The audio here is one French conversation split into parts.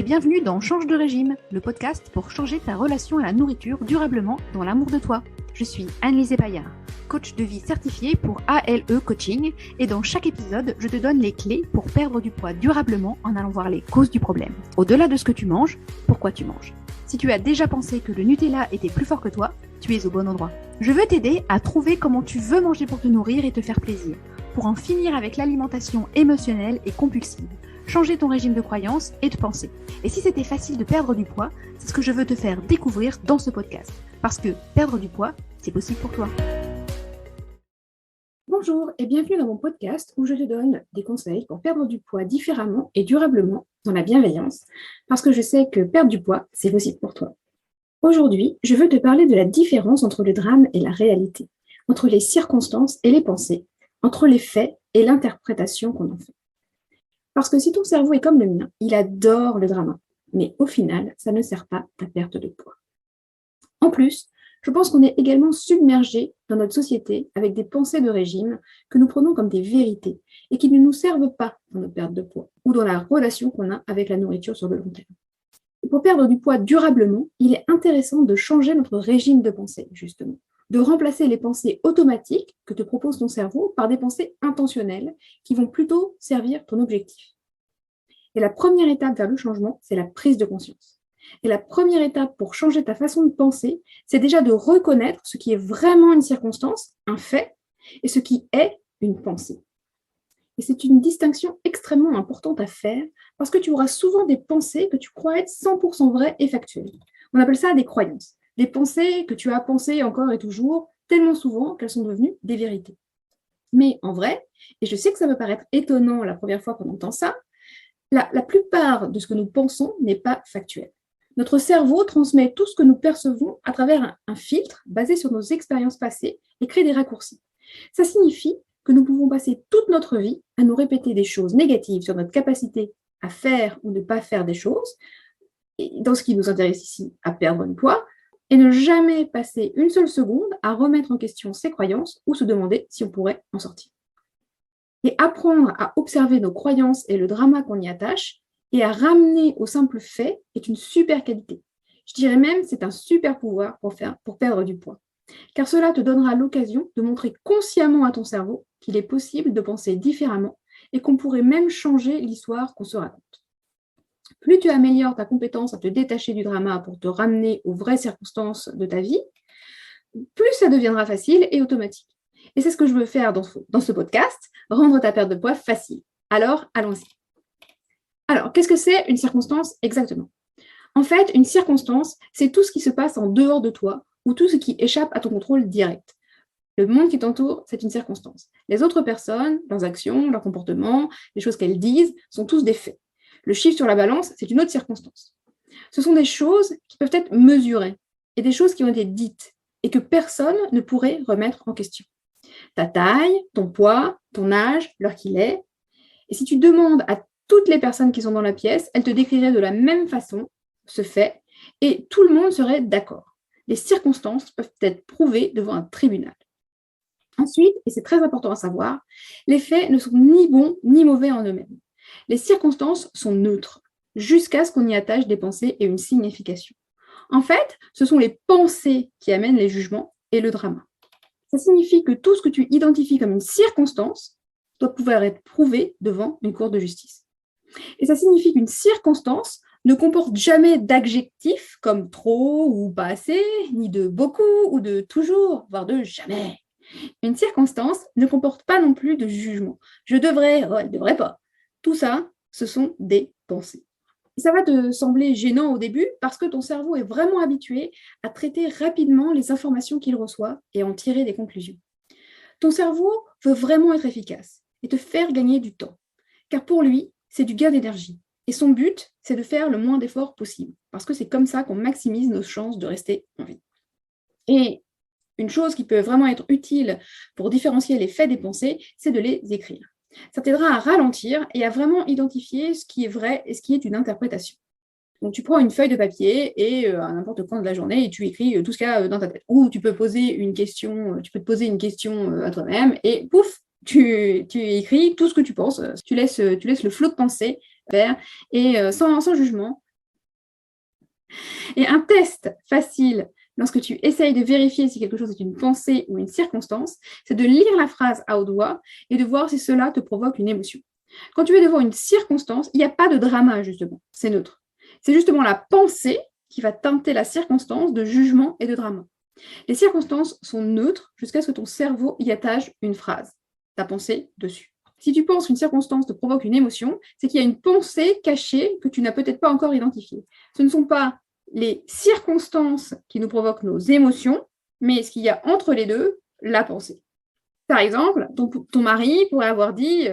et bienvenue dans Change de régime, le podcast pour changer ta relation à la nourriture durablement dans l'amour de toi. Je suis Anne-Lise Paillard, coach de vie certifiée pour ALE Coaching, et dans chaque épisode, je te donne les clés pour perdre du poids durablement en allant voir les causes du problème. Au-delà de ce que tu manges, pourquoi tu manges. Si tu as déjà pensé que le Nutella était plus fort que toi, tu es au bon endroit. Je veux t'aider à trouver comment tu veux manger pour te nourrir et te faire plaisir, pour en finir avec l'alimentation émotionnelle et compulsive, changer ton régime de croyances et de pensée. Et si c'était facile de perdre du poids, c'est ce que je veux te faire découvrir dans ce podcast. Parce que perdre du poids, c'est possible pour toi. Bonjour et bienvenue dans mon podcast où je te donne des conseils pour perdre du poids différemment et durablement dans la bienveillance. Parce que je sais que perdre du poids, c'est possible pour toi. Aujourd'hui, je veux te parler de la différence entre le drame et la réalité, entre les circonstances et les pensées, entre les faits et l'interprétation qu'on en fait. Parce que si ton cerveau est comme le mien, il adore le drama, mais au final, ça ne sert pas ta perte de poids. En plus, je pense qu'on est également submergé dans notre société avec des pensées de régime que nous prenons comme des vérités et qui ne nous servent pas dans notre perte de poids ou dans la relation qu'on a avec la nourriture sur le long terme. Et pour perdre du poids durablement, il est intéressant de changer notre régime de pensée, justement, de remplacer les pensées automatiques que te propose ton cerveau par des pensées intentionnelles qui vont plutôt servir ton objectif. Et la première étape vers le changement, c'est la prise de conscience. Et la première étape pour changer ta façon de penser, c'est déjà de reconnaître ce qui est vraiment une circonstance, un fait, et ce qui est une pensée. Et c'est une distinction extrêmement importante à faire parce que tu auras souvent des pensées que tu crois être 100% vraies et factuelles. On appelle ça des croyances. Des pensées que tu as pensées encore et toujours, tellement souvent qu'elles sont devenues des vérités. Mais en vrai, et je sais que ça peut paraître étonnant la première fois qu'on entend ça, la plupart de ce que nous pensons n'est pas factuel. Notre cerveau transmet tout ce que nous percevons à travers un filtre basé sur nos expériences passées et crée des raccourcis. Ça signifie que nous pouvons passer toute notre vie à nous répéter des choses négatives sur notre capacité à faire ou ne pas faire des choses, et dans ce qui nous intéresse ici, à perdre du poids, et ne jamais passer une seule seconde à remettre en question ses croyances ou se demander si on pourrait en sortir. Et apprendre à observer nos croyances et le drama qu'on y attache et à ramener au simple fait est une super qualité. Je dirais même c'est un super pouvoir pour perdre du poids. Car cela te donnera l'occasion de montrer consciemment à ton cerveau qu'il est possible de penser différemment et qu'on pourrait même changer l'histoire qu'on se raconte. Plus tu améliores ta compétence à te détacher du drama pour te ramener aux vraies circonstances de ta vie, plus ça deviendra facile et automatique. Et c'est ce que je veux faire dans ce podcast, rendre ta perte de poids facile. Alors, allons-y. Alors, qu'est-ce que c'est une circonstance exactement ? En fait, une circonstance, c'est tout ce qui se passe en dehors de toi ou tout ce qui échappe à ton contrôle direct. Le monde qui t'entoure, c'est une circonstance. Les autres personnes, leurs actions, leurs comportements, les choses qu'elles disent, sont tous des faits. Le chiffre sur la balance, c'est une autre circonstance. Ce sont des choses qui peuvent être mesurées et des choses qui ont été dites et que personne ne pourrait remettre en question. Ta taille, ton poids, ton âge, l'heure qu'il est. Et si tu demandes à toutes les personnes qui sont dans la pièce, elles te décriraient de la même façon ce fait et tout le monde serait d'accord. Les circonstances peuvent être prouvées devant un tribunal. Ensuite, et c'est très important à savoir, les faits ne sont ni bons ni mauvais en eux-mêmes. Les circonstances sont neutres, jusqu'à ce qu'on y attache des pensées et une signification. En fait, ce sont les pensées qui amènent les jugements et le drama. Ça signifie que tout ce que tu identifies comme une circonstance doit pouvoir être prouvé devant une cour de justice. Et ça signifie qu'une circonstance ne comporte jamais d'adjectifs comme trop ou pas assez, ni de beaucoup ou de toujours, voire de jamais. Une circonstance ne comporte pas non plus de jugement. Je devrais, elle ne devrait pas. Tout ça, ce sont des pensées. Et ça va te sembler gênant au début parce que ton cerveau est vraiment habitué à traiter rapidement les informations qu'il reçoit et en tirer des conclusions. Ton cerveau veut vraiment être efficace et te faire gagner du temps. Car pour lui, c'est du gain d'énergie. Et son but, c'est de faire le moins d'efforts possible. Parce que c'est comme ça qu'on maximise nos chances de rester en vie. Et une chose qui peut vraiment être utile pour différencier les faits des pensées, c'est de les écrire. Ça t'aidera à ralentir et à vraiment identifier ce qui est vrai et ce qui est une interprétation. Donc, tu prends une feuille de papier et à n'importe quand de la journée et tu écris tout ce qu'il y a dans ta tête. Ou tu peux poser une question, tu peux te poser une question à toi-même et pouf, tu écris tout ce que tu penses. Tu laisses le flot de pensée faire et sans jugement. Et un test facile, lorsque tu essayes de vérifier si quelque chose est une pensée ou une circonstance, c'est de lire la phrase à haute voix et de voir si cela te provoque une émotion. Quand tu es devant une circonstance, il n'y a pas de drama, justement, c'est neutre. C'est justement la pensée qui va teinter la circonstance de jugement et de drama. Les circonstances sont neutres jusqu'à ce que ton cerveau y attache une phrase, ta pensée dessus. Si tu penses qu'une circonstance te provoque une émotion, c'est qu'il y a une pensée cachée que tu n'as peut-être pas encore identifiée. Ce ne sont pas les circonstances qui nous provoquent nos émotions, mais ce qu'il y a entre les deux, la pensée. Par exemple, ton mari pourrait avoir dit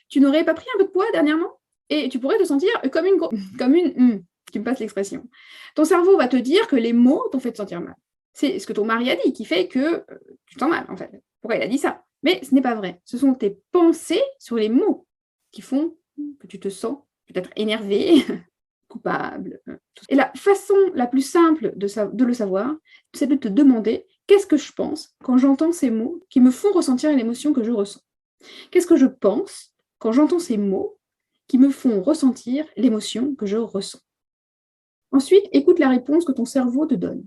tu n'aurais pas pris un peu de poids dernièrement? Et tu pourrais te sentir comme une tu me passes l'expression. Ton cerveau va te dire que les mots t'ont fait te sentir mal. C'est ce que ton mari a dit qui fait que tu te sens mal, en fait. Pourquoi il a dit ça? Mais ce n'est pas vrai. Ce sont tes pensées sur les mots qui font que tu te sens peut-être énervé, coupable. Et la façon la plus simple de le savoir, c'est de te demander qu'est-ce que je pense quand j'entends ces mots qui me font ressentir l'émotion que je ressens? Qu'est-ce que je pense quand j'entends ces mots qui me font ressentir l'émotion que je ressens? Ensuite, écoute la réponse que ton cerveau te donne.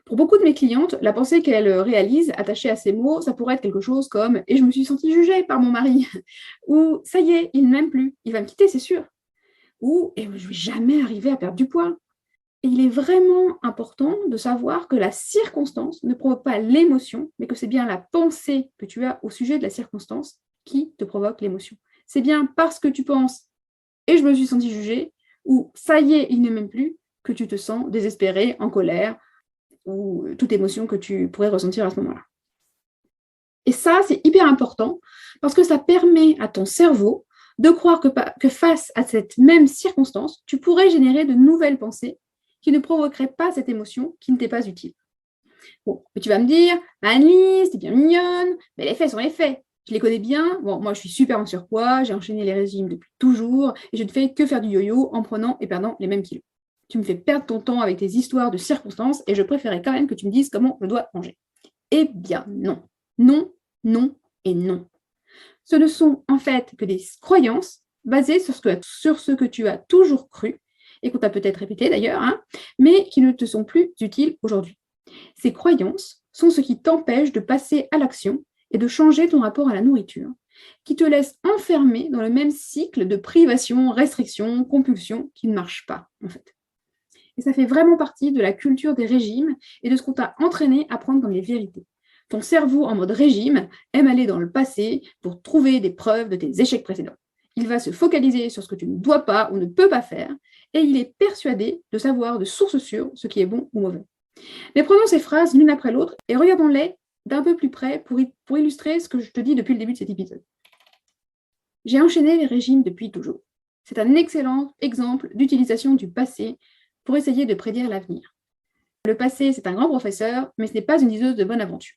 Pour beaucoup de mes clientes, la pensée qu'elles réalisent attachée à ces mots, ça pourrait être quelque chose comme « et je me suis sentie jugée par mon mari » ou « ça y est, il ne m'aime plus, il va me quitter, c'est sûr » ou « et je ne vais jamais arriver à perdre du poids ». Et il est vraiment important de savoir que la circonstance ne provoque pas l'émotion, mais que c'est bien la pensée que tu as au sujet de la circonstance qui te provoque l'émotion. C'est bien parce que tu penses « et je me suis sentie jugée » ou « ça y est, il ne m'aime plus » que tu te sens désespéré, en colère, ou toute émotion que tu pourrais ressentir à ce moment-là. Et ça, c'est hyper important parce que ça permet à ton cerveau de croire que face à cette même circonstance, tu pourrais générer de nouvelles pensées qui ne provoqueraient pas cette émotion qui ne t'est pas utile. Bon, mais tu vas me dire, Annelise, t'es bien mignonne, mais les faits sont les faits. Je les connais bien. Bon, moi, je suis super en surpoids, j'ai enchaîné les régimes depuis toujours et je ne fais que faire du yo-yo en prenant et perdant les mêmes kilos. Tu me fais perdre ton temps avec tes histoires de circonstances et je préférais quand même que tu me dises comment je dois manger. Eh bien, non. Non, non et non. Ce ne sont en fait que des croyances basées sur ce que tu as toujours cru et qu'on t'a peut-être répété d'ailleurs, mais qui ne te sont plus utiles aujourd'hui. Ces croyances sont ce qui t'empêche de passer à l'action et de changer ton rapport à la nourriture, qui te laisse enfermé dans le même cycle de privation, restriction, compulsion qui ne marche pas en fait. Et ça fait vraiment partie de la culture des régimes et de ce qu'on t'a entraîné à prendre comme les vérités. Ton cerveau en mode régime aime aller dans le passé pour trouver des preuves de tes échecs précédents. Il va se focaliser sur ce que tu ne dois pas ou ne peux pas faire et il est persuadé de savoir de source sûre ce qui est bon ou mauvais. Mais prenons ces phrases l'une après l'autre et regardons-les d'un peu plus près pour illustrer ce que je te dis depuis le début de cet épisode. J'ai enchaîné les régimes depuis toujours. C'est un excellent exemple d'utilisation du passé pour essayer de prédire l'avenir. Le passé, c'est un grand professeur, mais ce n'est pas une diseuse de bonne aventure.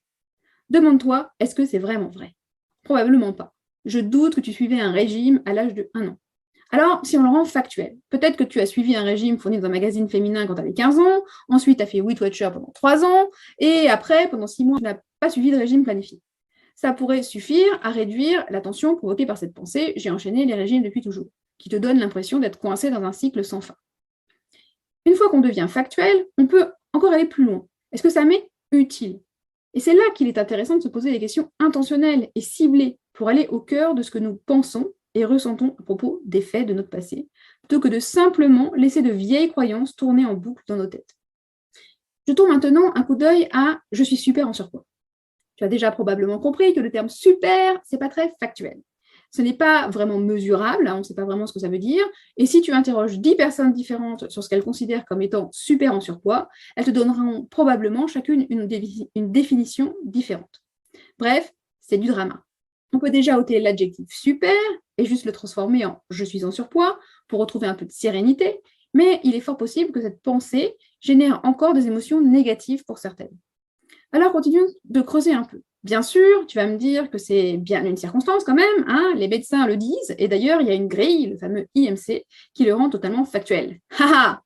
Demande-toi, est-ce que c'est vraiment vrai? Probablement pas. Je doute que tu suivais un régime à l'âge de 1 an. Alors, si on le rend factuel, peut-être que tu as suivi un régime fourni dans un magazine féminin quand tu avais 15 ans, ensuite tu as fait Weight Watcher pendant 3 ans, et après, pendant 6 mois, tu n'as pas suivi de régime planifié. Ça pourrait suffire à réduire la tension provoquée par cette pensée « j'ai enchaîné les régimes depuis toujours », qui te donne l'impression d'être coincé dans un cycle sans fin. Une fois qu'on devient factuel, on peut encore aller plus loin. Est-ce que ça m'est utile? Et c'est là qu'il est intéressant de se poser des questions intentionnelles et ciblées pour aller au cœur de ce que nous pensons et ressentons à propos des faits de notre passé, plutôt que de simplement laisser de vieilles croyances tourner en boucle dans nos têtes. Jetons maintenant un coup d'œil à « je suis super en surpoids ». Tu as déjà probablement compris que le terme « super », c'est pas très factuel. Ce n'est pas vraiment mesurable, on ne sait pas vraiment ce que ça veut dire, et si tu interroges 10 personnes différentes sur ce qu'elles considèrent comme étant super en surpoids, elles te donneront probablement chacune une définition différente. Bref, c'est du drama. On peut déjà ôter l'adjectif super et juste le transformer en « je suis en surpoids » pour retrouver un peu de sérénité, mais il est fort possible que cette pensée génère encore des émotions négatives pour certaines. Alors continuons de creuser un peu. Bien sûr, tu vas me dire que c'est bien une circonstance quand même, les médecins le disent, et d'ailleurs, il y a une grille, le fameux IMC, qui le rend totalement factuel. Haha.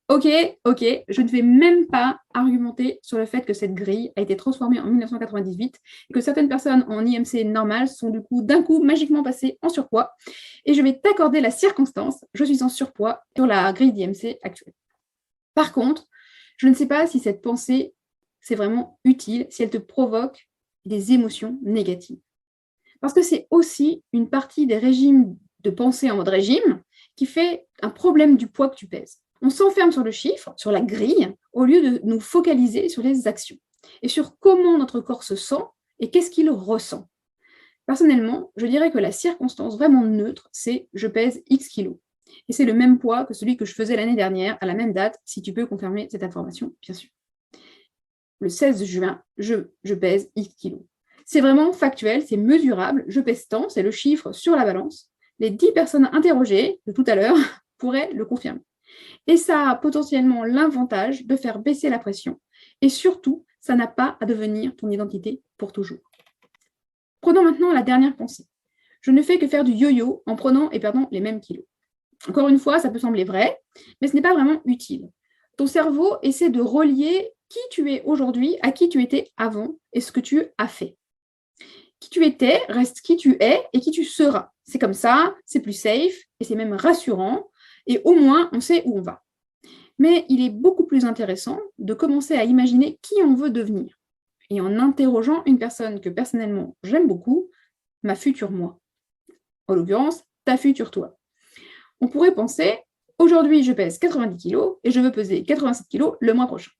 Ok, je ne vais même pas argumenter sur le fait que cette grille a été transformée en 1998 et que certaines personnes en IMC normal sont d'un coup magiquement passées en surpoids. Et je vais t'accorder la circonstance, je suis en surpoids sur la grille d'IMC actuelle. Par contre, Je ne sais pas si cette pensée, c'est vraiment utile, si elle te provoque des émotions négatives. Parce que c'est aussi une partie des régimes de pensée en mode régime qui fait un problème du poids que tu pèses. On s'enferme sur le chiffre, sur la grille, au lieu de nous focaliser sur les actions et sur comment notre corps se sent et qu'est-ce qu'il ressent. Personnellement, je dirais que la circonstance vraiment neutre, c'est je pèse X kilos. Et c'est le même poids que celui que je faisais l'année dernière, à la même date, si tu peux confirmer cette information, bien sûr. Le 16 juin, je pèse X kilos. C'est vraiment factuel, c'est mesurable, je pèse tant, c'est le chiffre sur la balance. Les 10 personnes interrogées de tout à l'heure pourraient le confirmer. Et ça a potentiellement l'avantage de faire baisser la pression. Et surtout, ça n'a pas à devenir ton identité pour toujours. Prenons maintenant la dernière pensée. Je ne fais que faire du yo-yo en prenant et perdant les mêmes kilos. Encore une fois, ça peut sembler vrai, mais ce n'est pas vraiment utile. Ton cerveau essaie de relier qui tu es aujourd'hui à qui tu étais avant et ce que tu as fait. Qui tu étais reste qui tu es et qui tu seras. C'est comme ça, c'est plus safe et c'est même rassurant et au moins on sait où on va. Mais il est beaucoup plus intéressant de commencer à imaginer qui on veut devenir. Et en interrogeant une personne que personnellement j'aime beaucoup, ma future moi. En l'occurrence, ta future toi. On pourrait penser, aujourd'hui je pèse 90 kg et je veux peser 87 kg le mois prochain.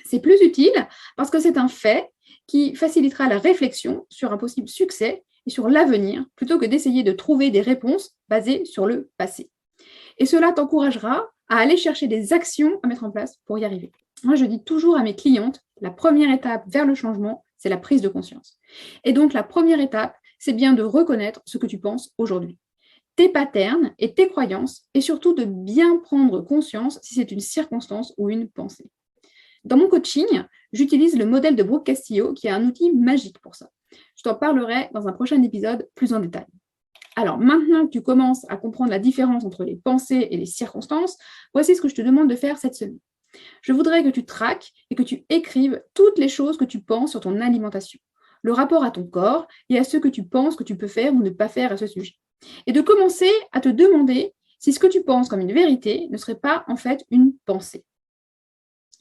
C'est plus utile parce que c'est un fait qui facilitera la réflexion sur un possible succès et sur l'avenir, plutôt que d'essayer de trouver des réponses basées sur le passé. Et cela t'encouragera à aller chercher des actions à mettre en place pour y arriver. Moi, je dis toujours à mes clientes, la première étape vers le changement, c'est la prise de conscience. Et donc, la première étape, c'est bien de reconnaître ce que tu penses aujourd'hui, tes patterns et tes croyances, et surtout de bien prendre conscience si c'est une circonstance ou une pensée. Dans mon coaching, j'utilise le modèle de Brooke Castillo, qui est un outil magique pour ça. Je t'en parlerai dans un prochain épisode plus en détail. Alors, maintenant que tu commences à comprendre la différence entre les pensées et les circonstances, voici ce que je te demande de faire cette semaine. Je voudrais que tu traques et que tu écrives toutes les choses que tu penses sur ton alimentation, le rapport à ton corps et à ce que tu penses que tu peux faire ou ne pas faire à ce sujet. Et de commencer à te demander si ce que tu penses comme une vérité ne serait pas en fait une pensée.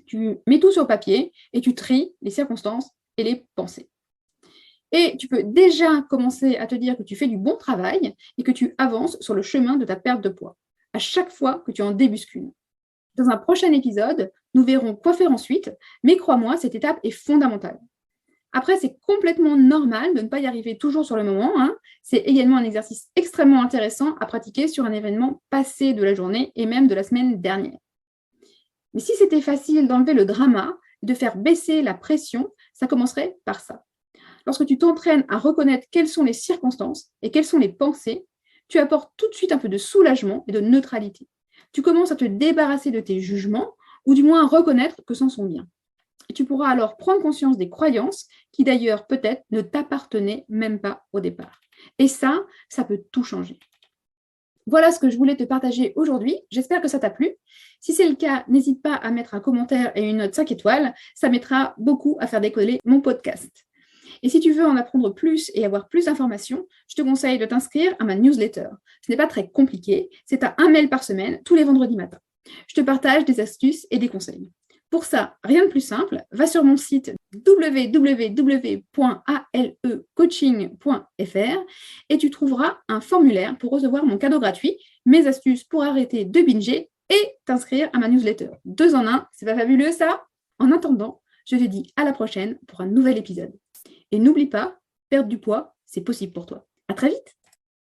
Tu mets tout sur papier et tu tries les circonstances et les pensées. Et tu peux déjà commencer à te dire que tu fais du bon travail et que tu avances sur le chemin de ta perte de poids, à chaque fois que tu en débusques une. Dans un prochain épisode, nous verrons quoi faire ensuite, mais crois-moi, cette étape est fondamentale. Après, c'est complètement normal de ne pas y arriver toujours sur le moment. C'est également un exercice extrêmement intéressant à pratiquer sur un événement passé de la journée et même de la semaine dernière. Mais si c'était facile d'enlever le drama, de faire baisser la pression, ça commencerait par ça. Lorsque tu t'entraînes à reconnaître quelles sont les circonstances et quelles sont les pensées, tu apportes tout de suite un peu de soulagement et de neutralité. Tu commences à te débarrasser de tes jugements, ou du moins à reconnaître que c'en sont bien. Et tu pourras alors prendre conscience des croyances qui d'ailleurs peut-être ne t'appartenaient même pas au départ. Et ça peut tout changer. Voilà ce que je voulais te partager aujourd'hui. J'espère que ça t'a plu. Si c'est le cas, n'hésite pas à mettre un commentaire et une note 5 étoiles. Ça m'aidera beaucoup à faire décoller mon podcast. Et si tu veux en apprendre plus et avoir plus d'informations, je te conseille de t'inscrire à ma newsletter. Ce n'est pas très compliqué, c'est à 1 mail par semaine, tous les vendredis matins. Je te partage des astuces et des conseils. Pour ça, rien de plus simple, va sur mon site www.alecoaching.fr et tu trouveras un formulaire pour recevoir mon cadeau gratuit, mes astuces pour arrêter de binger et t'inscrire à ma newsletter. 2 en 1, c'est pas fabuleux ça? En attendant, je te dis à la prochaine pour un nouvel épisode. Et n'oublie pas, perdre du poids, c'est possible pour toi. À très vite!